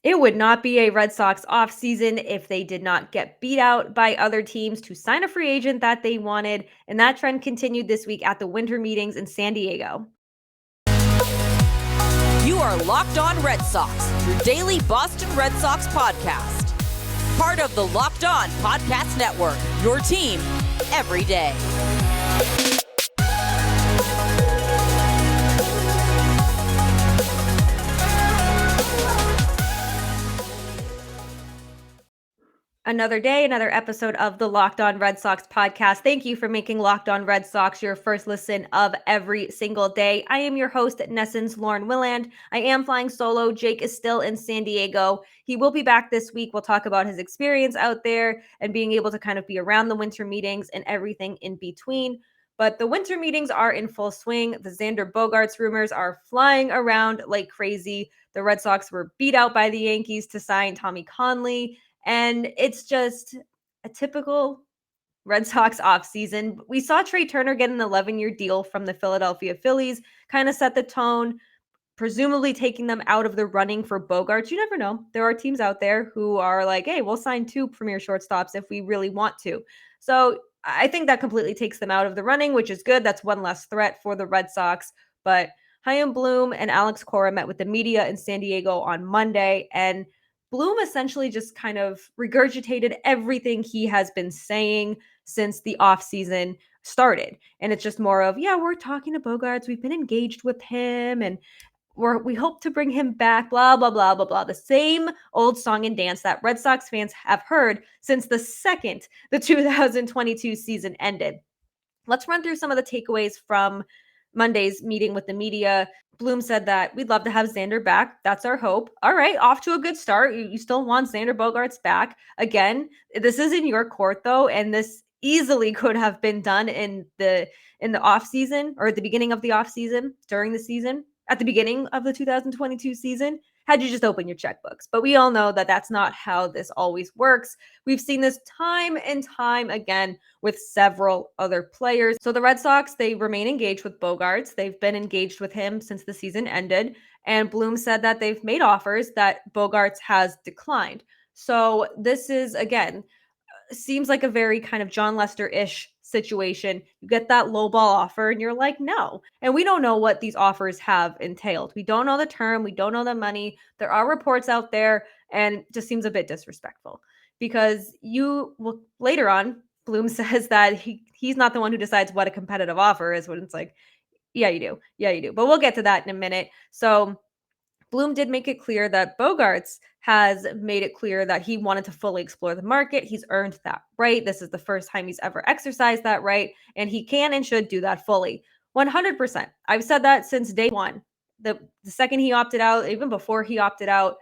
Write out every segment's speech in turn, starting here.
It would not be a Red Sox offseason if they did not get beat out by other teams to sign a free agent that they wanted, and that trend continued this week at the winter meetings in San Diego. You are Locked On Red Sox, your daily Boston Red Sox podcast. Part of the Locked On Podcast Network, your team every day. Another day, another episode of the Locked On Red Sox podcast. Thank you for making Locked On Red Sox your first listen of every single day. I am your host at NESN's Lauren Willand. I am flying solo. Jake is still in San Diego. He will be back this week. We'll talk about his experience out there and being able to kind of be around the winter meetings and everything in between. But the winter meetings are in full swing. The Xander Bogaerts rumors are flying around like crazy. The Red Sox were beat out by the Yankees to sign Tommy Kahnle. And it's just a typical Red Sox offseason. We saw Trey Turner get an 11-year deal from the Philadelphia Phillies, kind of set the tone, presumably taking them out of the running for Bogaerts. You never know. There are teams out there who are like, hey, we'll sign 2 premier shortstops if we really want to. So I think that completely takes them out of the running, which is good. That's one less threat for the Red Sox. But Chaim Bloom and Alex Cora met with the media in San Diego on Monday, and Bloom essentially just kind of regurgitated everything he has been saying since the offseason started. And it's just more of, yeah, we're talking to Bogaerts. We've been engaged with him and we hope to bring him back, blah, blah, blah, blah, blah. The same old song and dance that Red Sox fans have heard since the second the 2022 season ended. Let's run through some of the takeaways from Monday's meeting with the media. Bloom said that we'd love to have Xander back. That's our hope. All right, off to a good start. You still want Xander Bogaerts back. Again, this is in your court though, and this easily could have been done in the offseason or at the beginning of the offseason, during the season, at the beginning of the 2022 season, had you just opened your checkbooks. But we all know that that's not how this always works. We've seen this time and time again with several other players. So the Red Sox, they remain engaged with Bogaerts. They've been engaged with him since the season ended. And Bloom said that they've made offers that Bogaerts has declined. So this is, again, seems like a very kind of John Lester-ish situation. You get that low ball offer and you're like, no. And we don't know what these offers have entailed. We don't know the term. We don't know the money. There are reports out there, and it just seems a bit disrespectful because later on, Bloom says that he's not the one who decides what a competitive offer is, when it's like, yeah, you do. Yeah, you do. But we'll get to that in a minute. So Bloom did make it clear that Bogaerts has made it clear that he wanted to fully explore the market. He's earned that right. This is the first time he's ever exercised that right, and he can and should do that fully. 100%. I've said that since day one. The second he opted out, even before he opted out,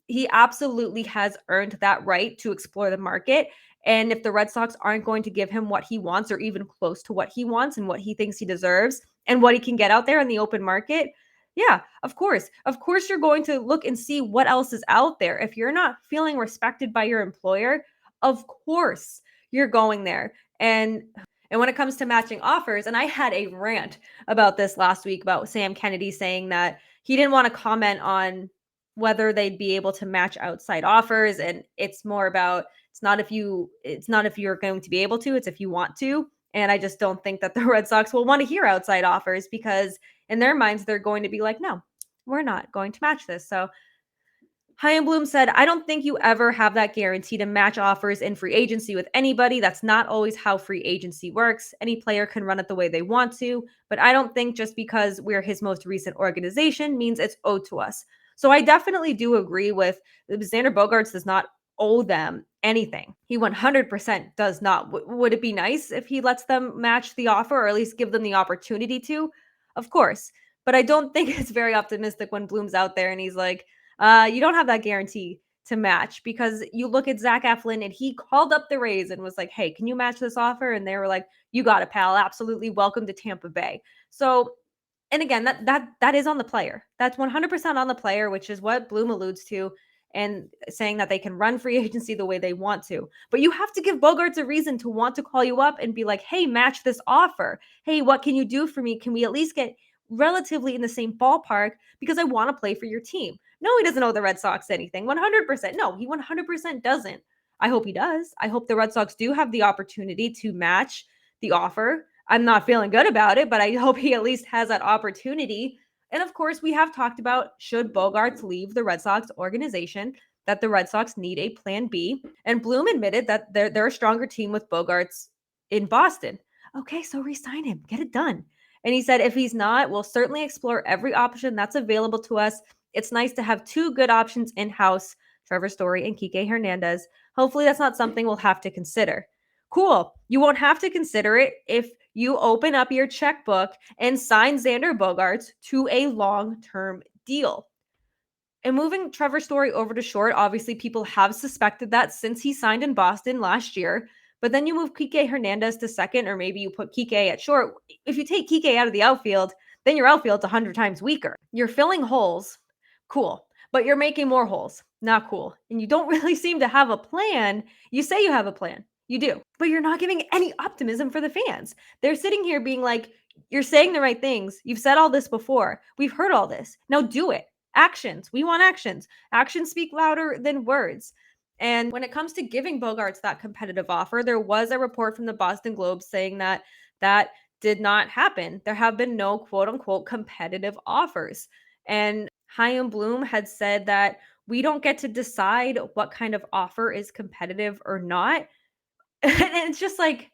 he absolutely has earned that right to explore the market. And if the Red Sox aren't going to give him what he wants, or even close to what he wants and what he thinks he deserves and what he can get out there in the open market, yeah, of course. Of course, you're going to look and see what else is out there. If you're not feeling respected by your employer, of course you're going there. And when it comes to matching offers, and I had a rant about this last week about Sam Kennedy saying that he didn't want to comment on whether they'd be able to match outside offers. And it's more about, it's not if you're going to be able to, it's if you want to. And I just don't think that the Red Sox will want to hear outside offers, because in their minds, they're going to be like, no, we're not going to match this. So Chaim Bloom said, I don't think you ever have that guarantee to match offers in free agency with anybody. That's not always how free agency works. Any player can run it the way they want to, but I don't think just because we're his most recent organization means it's owed to us. So I definitely do agree with Xander Bogaerts does not owe them anything. He 100% does not. Would it be nice if he lets them match the offer, or at least give them the opportunity to? Of course. But I don't think it's very optimistic when Bloom's out there and he's like, you don't have that guarantee to match, because you look at Zach Eflin and he called up the Rays and was like, hey, can you match this offer? And they were like, you got it, pal. Absolutely. Welcome to Tampa Bay. So, and again, that is on the player. That's 100% on the player, which is what Bloom alludes to, and saying that they can run free agency the way they want to. But you have to give Bogaerts a reason to want to call you up and be like, hey, match this offer. Hey, what can you do for me? Can we at least get relatively in the same ballpark, because I want to play for your team? No, he doesn't owe the Red Sox anything. 100%. No, he 100% doesn't. I hope he does. I hope the Red Sox do have the opportunity to match the offer. I'm not feeling good about it, but I hope he at least has that opportunity. And of course, we have talked about, should Bogaerts leave the Red Sox organization, that the Red Sox need a plan B. And Bloom admitted that they're a stronger team with Bogaerts in Boston. Okay, so re-sign him. Get it done. And he said, if he's not, we'll certainly explore every option that's available to us. It's nice to have two good options in-house, Trevor Story and Kike Hernandez. Hopefully that's not something we'll have to consider. Cool. You won't have to consider it if you open up your checkbook and sign Xander Bogaerts to a long-term deal. And moving Trevor Story over to short, obviously people have suspected that since he signed in Boston last year. But then you move Kike Hernandez to second, or maybe you put Kike at short. If you take Kike out of the outfield, then your outfield's 100 times weaker. You're filling holes. Cool. But you're making more holes. Not cool. And you don't really seem to have a plan. You say you have a plan. You do. But you're not giving any optimism for the fans. They're sitting here being like, you're saying the right things. You've said all this before. We've heard all this. Now do it. Actions. We want actions. Actions speak louder than words. And when it comes to giving Bogaerts that competitive offer, there was a report from the Boston Globe saying that that did not happen. There have been no quote unquote competitive offers. And Chaim Bloom had said that we don't get to decide what kind of offer is competitive or not. And it's just like,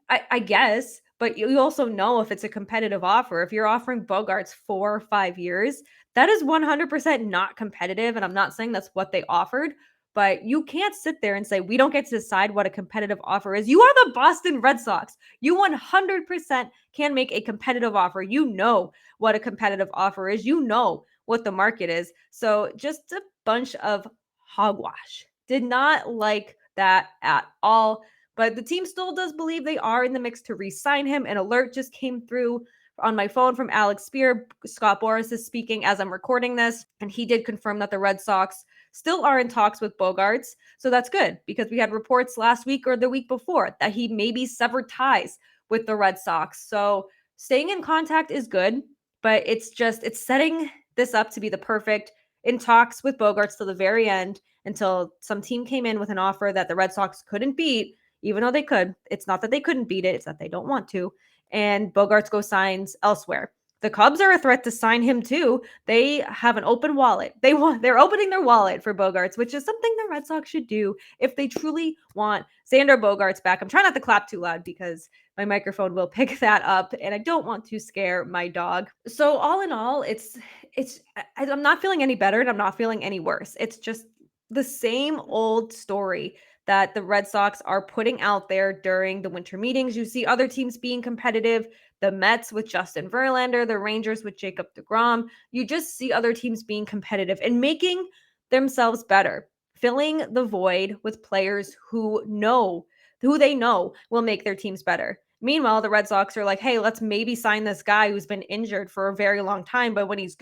I guess, but you also know if it's a competitive offer. If you're offering Bogaerts 4 or 5 years, that is 100% not competitive. And I'm not saying that's what they offered, but you can't sit there and say, we don't get to decide what a competitive offer is. You are the Boston Red Sox. You 100% can make a competitive offer. You know what a competitive offer is. You know what the market is. So just a bunch of hogwash. Did not like that at all. But the team still does believe they are in the mix to re-sign him. An alert just came through on my phone from Alex Spear. Scott Boras is speaking as I'm recording this, and he did confirm that the Red Sox still are in talks with Bogaerts. So that's good, because we had reports last week or the week before that he maybe severed ties with the Red Sox. So staying in contact is good, but it's setting this up to be the perfect in talks with Bogaerts to the very end, until some team came in with an offer that the Red Sox couldn't beat, even though they could. It's not that they couldn't beat it, it's that they don't want to. And Bogaerts go signs elsewhere. The Cubs are a threat to sign him too. They have an open wallet. They're opening their wallet for Bogaerts, which is something the Red Sox should do if they truly want Xander Bogaerts back. I'm trying not to clap too loud because my microphone will pick that up, and I don't want to scare my dog. So all in all, I'm not feeling any better and I'm not feeling any worse. It's just the same old story that the Red Sox are putting out there during the winter meetings. You see other teams being competitive, the Mets with Justin Verlander, the Rangers with Jacob deGrom. You just see other teams being competitive and making themselves better, filling the void with players who they know will make their teams better. Meanwhile, the Red Sox are like, hey, let's maybe sign this guy who's been injured for a very long time, but when he's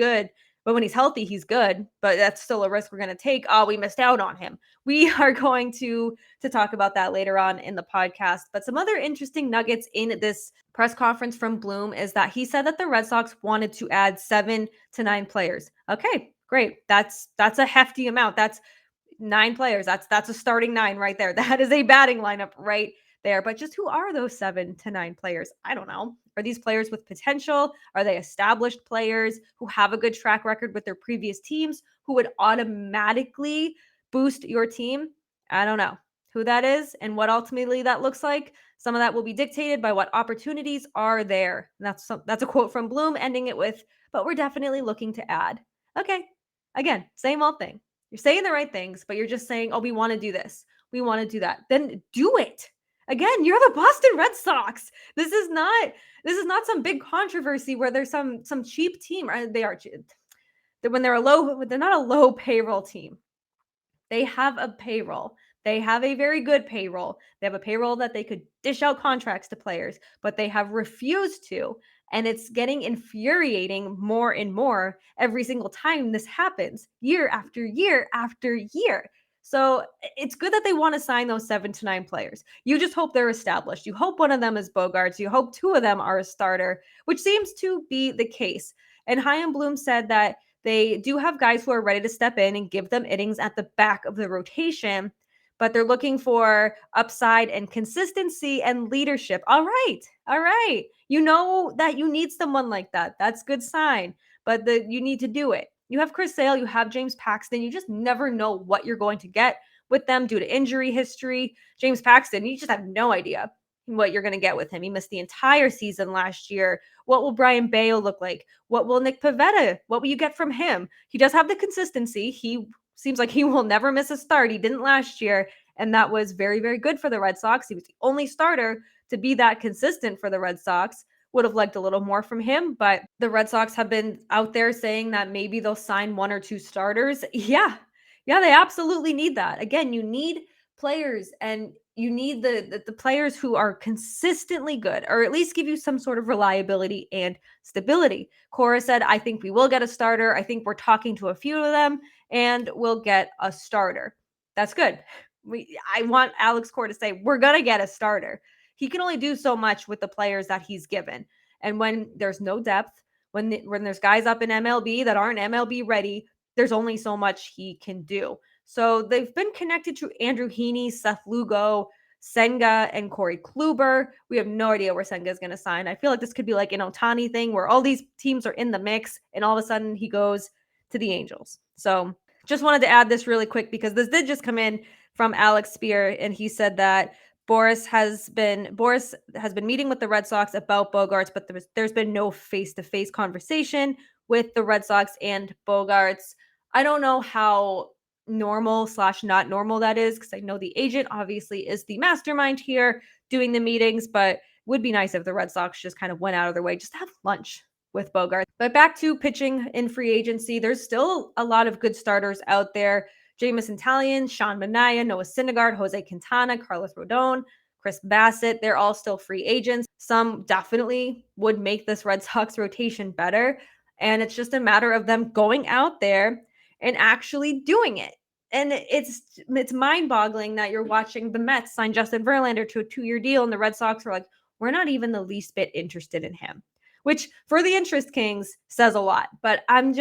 healthy, he's good, but that's still a risk we're going to take. Oh, we missed out on him. We are going to talk about that later on in the podcast. But some other interesting nuggets in this press conference from Bloom is that he said that the Red Sox wanted to add 7 to 9 players. Okay, great. That's a hefty amount. That's 9 players. That's a starting 9 right there. That is a batting lineup right there. But just who are those 7 to 9 players? I don't know. Are these players with potential? Are they established players who have a good track record with their previous teams, who would automatically boost your team? I don't know who that is and what ultimately that looks like. Some of that will be dictated by what opportunities are there. And that's a quote from Bloom, ending it with, but we're definitely looking to add. Okay. Again, same old thing. You're saying the right things, but you're just saying, oh, we want to do this. We want to do that. Then do it. Again, you're the Boston Red Sox. This is not some big controversy where there's some cheap team. They are cheap. When they're not a low payroll team. They have a payroll. They have a very good payroll. They have a payroll that they could dish out contracts to players, but they have refused to. And it's getting infuriating more and more every single time this happens, year after year after year. So it's good that they want to sign those 7 to 9 players. You just hope they're established. You hope one of them is Bogaerts. You hope 2 of them are a starter, which seems to be the case. And Chaim Bloom said that They do have guys who are ready to step in and give them innings at the back of the rotation, but they're looking for upside and consistency and leadership. All right. All right. You know that you need someone like that. That's good sign, but you need to do it. You have Chris Sale, you have James Paxton. You just never know what you're going to get with them due to injury history. James Paxton, you just have no idea what you're going to get with him. He missed the entire season last year. What will Brian Bayo look like? What will Nick Pivetta? What will you get from him? He does have the consistency. He seems like he will never miss a start. He didn't last year, and that was very, very good for the Red Sox. He was the only starter to be that consistent for the Red Sox. Would have liked a little more from him, but the Red Sox have been out there saying that maybe they'll sign 1 or 2 starters. Yeah, they absolutely need that. Again, you need players, and you need the players who are consistently good, or at least give you some sort of reliability and stability. Cora said, I think we will get a starter. I think we're talking to a few of them, and we'll get a starter. That's good. I want Alex Cora to say, we're going to get a starter. He can only do so much with the players that he's given. And when there's no depth, when there's guys up in MLB that aren't MLB ready, there's only so much he can do. So they've been connected to Andrew Heaney, Seth Lugo, Senga, and Corey Kluber. We have no idea where Senga is going to sign. I feel like this could be like an Ohtani thing where all these teams are in the mix and all of a sudden he goes to the Angels. So just wanted to add this really quick because this did just come in from Alex Spear, and he said that Boris has been meeting with the Red Sox about Bogaerts, but there's been no face-to-face conversation with the Red Sox and Bogaerts. I don't know how normal/not normal that is, because I know the agent obviously is the mastermind here doing the meetings, but would be nice if the Red Sox just kind of went out of their way just to have lunch with Bogaerts. But back to pitching in free agency, there's still a lot of good starters out there. Jamison Talion, Sean Manaea, Noah Syndergaard, Jose Quintana, Carlos Rodon, Chris Bassett, they're all still free agents. Some definitely would make this Red Sox rotation better. And it's just a matter of them going out there and actually doing it. And it's mind-boggling that you're watching the Mets sign Justin Verlander to a 2-year deal, and the Red Sox are like, we're not even the least bit interested in him, which for the interest kings says a lot. But I'm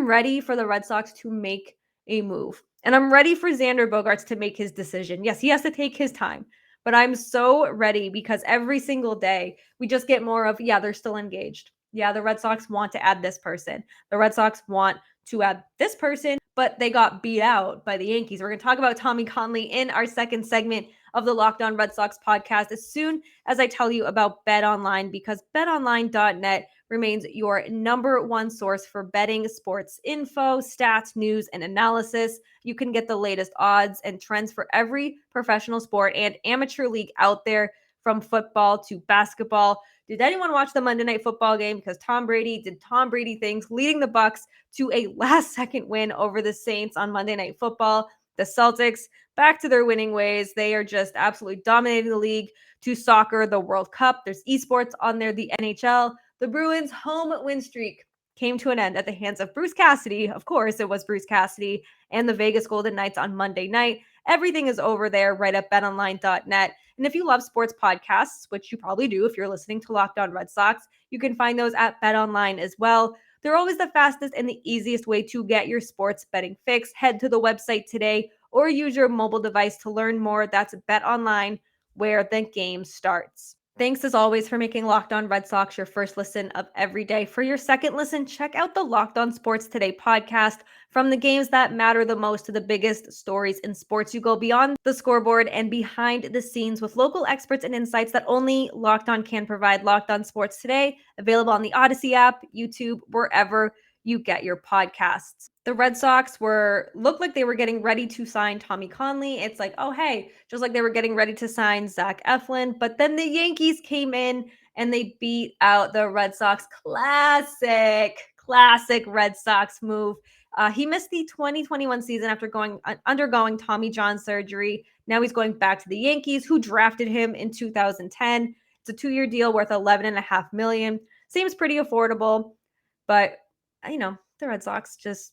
ready for the Red Sox to make a move. And I'm ready for Xander Bogaerts to make his decision. Yes, he has to take his time, but I'm so ready because every single day we just get more of, yeah, they're still engaged. Yeah, the Red Sox want to add this person. The Red Sox want to add this person, but they got beat out by the Yankees. We're going to talk about Tommy Kahnle in our second segment of the Locked On Red Sox podcast as soon as I tell you about BetOnline, because betonline.net remains your number one source for betting, sports info, stats, news, and analysis. You can get the latest odds and trends for every professional sport and amateur league out there, from football to basketball. Did anyone watch the Monday Night Football game? Because Tom Brady did Tom Brady things, leading the Bucs to a last-second win over the Saints on Monday Night Football. The Celtics, back to their winning ways. They are just absolutely dominating the league. To soccer, the World Cup. There's esports on there, the NHL. The Bruins' home win streak came to an end at the hands of Bruce Cassidy. Of course, it was Bruce Cassidy and the Vegas Golden Knights on Monday night. Everything is over there right at betonline.net. And if you love sports podcasts, which you probably do if you're listening to Locked On Red Sox, you can find those at BetOnline as well. They're always the fastest and the easiest way to get your sports betting fix. Head to the website today or use your mobile device to learn more. That's BetOnline, where the game starts. Thanks as always for making Locked On Red Sox your first listen of every day. For your second listen, check out the Locked On Sports Today podcast. From the games that matter the most to the biggest stories in sports, you go beyond the scoreboard and behind the scenes with local experts and insights that only Locked On can provide. Locked On Sports Today, available on the Odyssey app, YouTube, wherever you get your podcasts. The Red Sox looked like they were getting ready to sign Tommy Kahnle. It's like, oh, hey, just like they were getting ready to sign Zach Eflin. But then the Yankees came in and they beat out the Red Sox. Classic Red Sox move. He missed the 2021 season after undergoing Tommy John surgery. Now he's going back to the Yankees, who drafted him in 2010. It's a 2-year deal worth $11.5 million. Seems pretty affordable, but the Red Sox just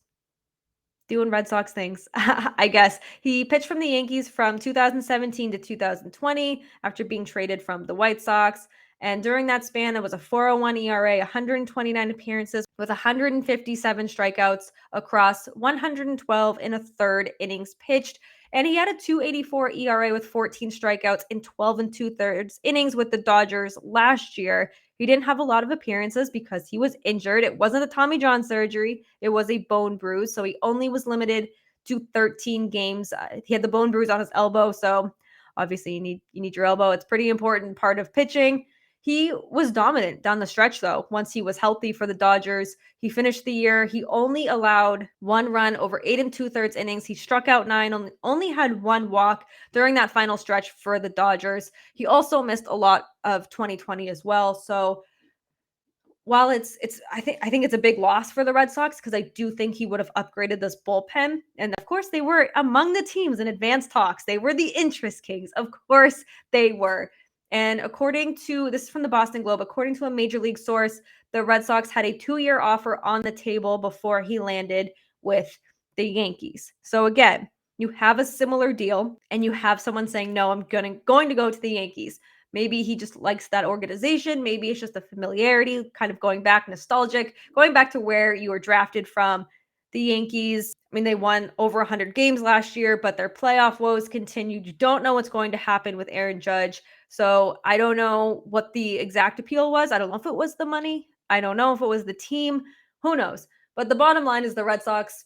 doing Red Sox things, I guess. He pitched from the Yankees from 2017 to 2020 after being traded from the White Sox. And during that span, it was a 4.01 ERA, 129 appearances with 157 strikeouts across 112 in a third innings pitched. And he had a 2.84 ERA with 14 strikeouts in 12 and 2/3 innings with the Dodgers last year. He didn't have a lot of appearances because he was injured. It wasn't a Tommy John surgery. It was a bone bruise. So he only was limited to 13 games. He had the bone bruise on his elbow. So obviously you need your elbow. It's pretty important part of pitching. He was dominant down the stretch, though, once he was healthy for the Dodgers. He finished the year. He only allowed 1 run over 8 and 2/3 innings. He struck out 9, only had 1 walk during that final stretch for the Dodgers. He also missed a lot of 2020 as well. So while I think it's a big loss for the Red Sox because I do think he would have upgraded this bullpen. And of course, they were among the teams in advanced talks. They were the interest kings. Of course, they were. And this is from the Boston Globe, according to a major league source, the Red Sox had a 2-year offer on the table before he landed with the Yankees. So again, you have a similar deal and you have someone saying, no, I'm going to go to the Yankees. Maybe he just likes that organization. Maybe it's just a familiarity, kind of going back nostalgic, going back to where you were drafted from. The Yankees, I mean, they won over 100 games last year, but their playoff woes continued. You don't know what's going to happen with Aaron Judge. So I don't know what the exact appeal was. I don't know if it was the money. I don't know if it was the team. Who knows? But the bottom line is the Red Sox,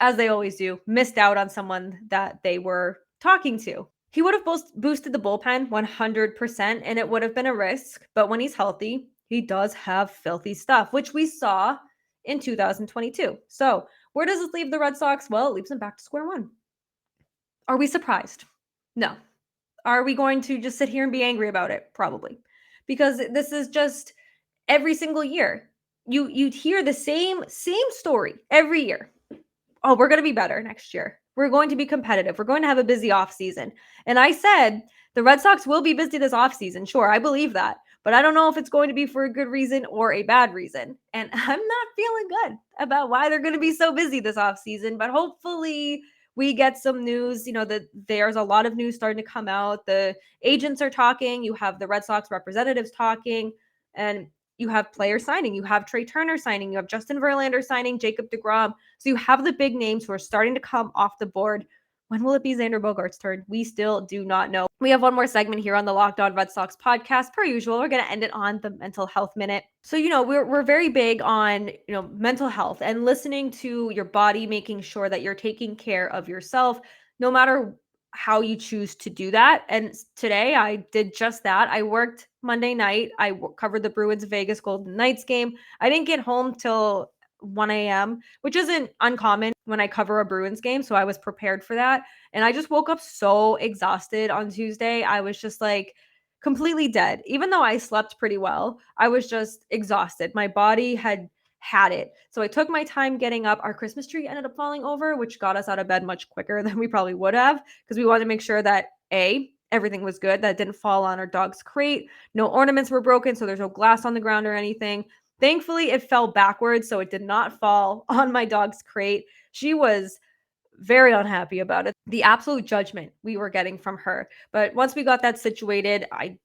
as they always do, missed out on someone that they were talking to. He would have boosted the bullpen 100%, and it would have been a risk. But when he's healthy, he does have filthy stuff, which we saw in 2022. So where does this leave the Red Sox? Well, it leaves them back to square one. Are we surprised? No. Are we going to just sit here and be angry about it? Probably. Because this is just every single year. You'd hear the same story every year. Oh, we're going to be better next year. We're going to be competitive. We're going to have a busy offseason. And I said the Red Sox will be busy this offseason. Sure, I believe that. But I don't know if it's going to be for a good reason or a bad reason. And I'm not feeling good about why they're going to be so busy this offseason. But hopefully we get some news, that there's a lot of news starting to come out. The agents are talking. You have the Red Sox representatives talking. And you have players signing. You have Trey Turner signing. You have Justin Verlander signing, Jacob deGrom. So you have the big names who are starting to come off the board. When will it be Xander Bogaerts' turn? We still do not know. We have one more segment here on the Locked On Red Sox podcast. Per usual, we're going to end it on the mental health minute. So, we're very big on, mental health and listening to your body, making sure that you're taking care of yourself, no matter how you choose to do that. And today I did just that. I worked Monday night. I covered the Bruins Vegas Golden Knights game. I didn't get home till 1 a.m., which isn't uncommon when I cover a Bruins game. So I was prepared for that. And I just woke up so exhausted on Tuesday. I was just like completely dead. Even though I slept pretty well, I was just exhausted. My body had it. So I took my time getting up. Our Christmas tree ended up falling over, which got us out of bed much quicker than we probably would have because we wanted to make sure that everything was good, that didn't fall on our dog's crate. No ornaments were broken, so there's no glass on the ground or anything. Thankfully, it fell backwards, so it did not fall on my dog's crate. She was very unhappy about it. The absolute judgment we were getting from her. But once we got that situated, I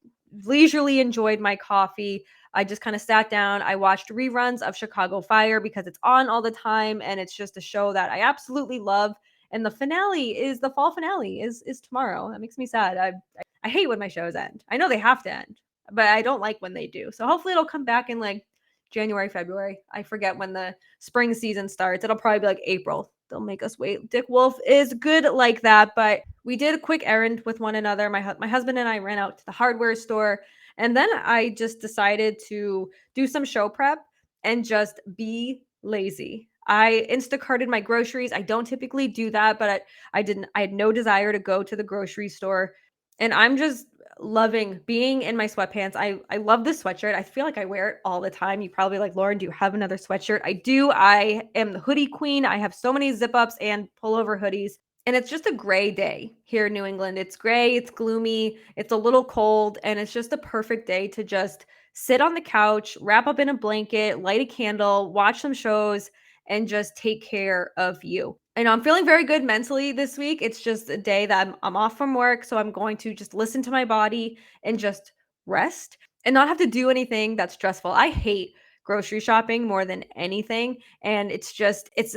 leisurely enjoyed my coffee. I just kind of sat down. I watched reruns of Chicago Fire because it's on all the time, and it's just a show that I absolutely love. And the fall finale is tomorrow. That makes me sad. I hate when my shows end. I know they have to end, but I don't like when they do. So hopefully it'll come back in like January, February. I forget when the spring season starts. It'll probably be like April. They'll make us wait. Dick Wolf is good like that, but we did a quick errand with one another. My husband and I ran out to the hardware store, and then I just decided to do some show prep and just be lazy. I Instacarted my groceries. I don't typically do that, but I had no desire to go to the grocery store, and I'm just loving being in my sweatpants. I love this sweatshirt. I feel like I wear it all the time. You probably like, Lauren, do you have another sweatshirt? I do. I am the hoodie queen. I have so many zip ups and pullover hoodies. And it's just a gray day here in New England. It's gray, it's gloomy, it's a little cold, and it's just a perfect day to just sit on the couch, wrap up in a blanket, light a candle, watch some shows, and just take care of you. And I'm feeling very good mentally this week. It's just a day that I'm off from work, so I'm going to just listen to my body and just rest. and not have to do anything that's stressful. I hate grocery shopping more than anything. And it's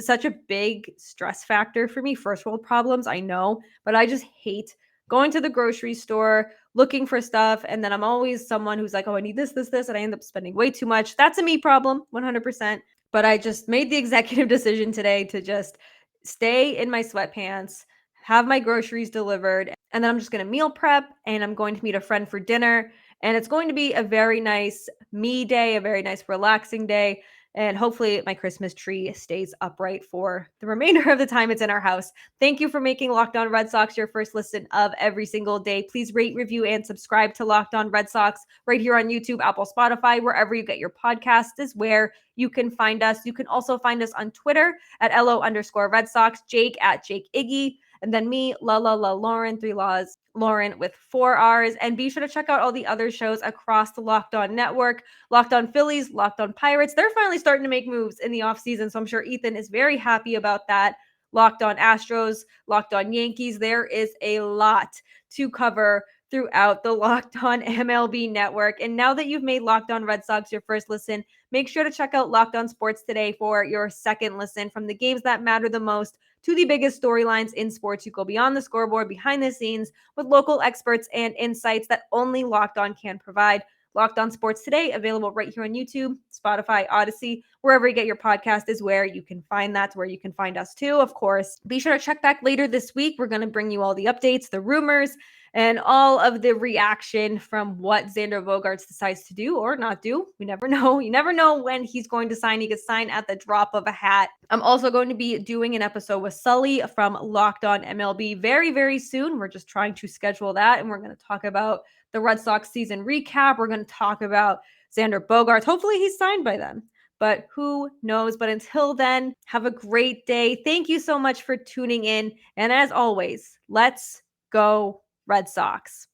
such a big stress factor for me. First world problems, I know, but I just hate going to the grocery store, looking for stuff. And then I'm always someone who's like, oh, I need this, this, this. And I end up spending way too much. That's a me problem, 100%. But I just made the executive decision today to just stay in my sweatpants, have my groceries delivered, and then I'm just going to meal prep and I'm going to meet a friend for dinner. And it's going to be a very nice me day, a very nice relaxing day. And hopefully my Christmas tree stays upright for the remainder of the time it's in our house. Thank you for making Locked On Red Sox your first listen of every single day. Please rate, review, and subscribe to Locked On Red Sox right here on YouTube, Apple, Spotify, wherever you get your podcast is where you can find us. You can also find us on Twitter at LO_Red Sox, Jake at Jake Iggy, and then me, Lauren, 3 Laws, Lauren with 4 R's. And be sure to check out all the other shows across the Locked On network. Locked On Phillies, Locked On Pirates. They're finally starting to make moves in the offseason, so I'm sure Ethan is very happy about that. Locked On Astros, Locked On Yankees. There is a lot to cover throughout the Locked On MLB network. And now that you've made Locked On Red Sox your first listen, make sure to check out Locked On Sports Today for your second listen. From the games that matter the most to the biggest storylines in sports, you go beyond the scoreboard, behind the scenes, with local experts and insights that only Locked On can provide. Locked On Sports Today, available right here on YouTube, Spotify, Odyssey, wherever you get your podcast is where you can find that, where you can find us too, of course. Be sure to check back later this week. We're going to bring you all the updates, the rumors, and all of the reaction from what Xander Bogaerts decides to do or not do. We never know. You never know when he's going to sign. He could sign at the drop of a hat. I'm also going to be doing an episode with Sully from Locked On MLB very, very soon. We're just trying to schedule that, and we're going to talk about the Red Sox season recap. We're going to talk about Xander Bogaerts. Hopefully he's signed by then, but who knows? But until then, have a great day. Thank you so much for tuning in. And as always, let's go Red Sox.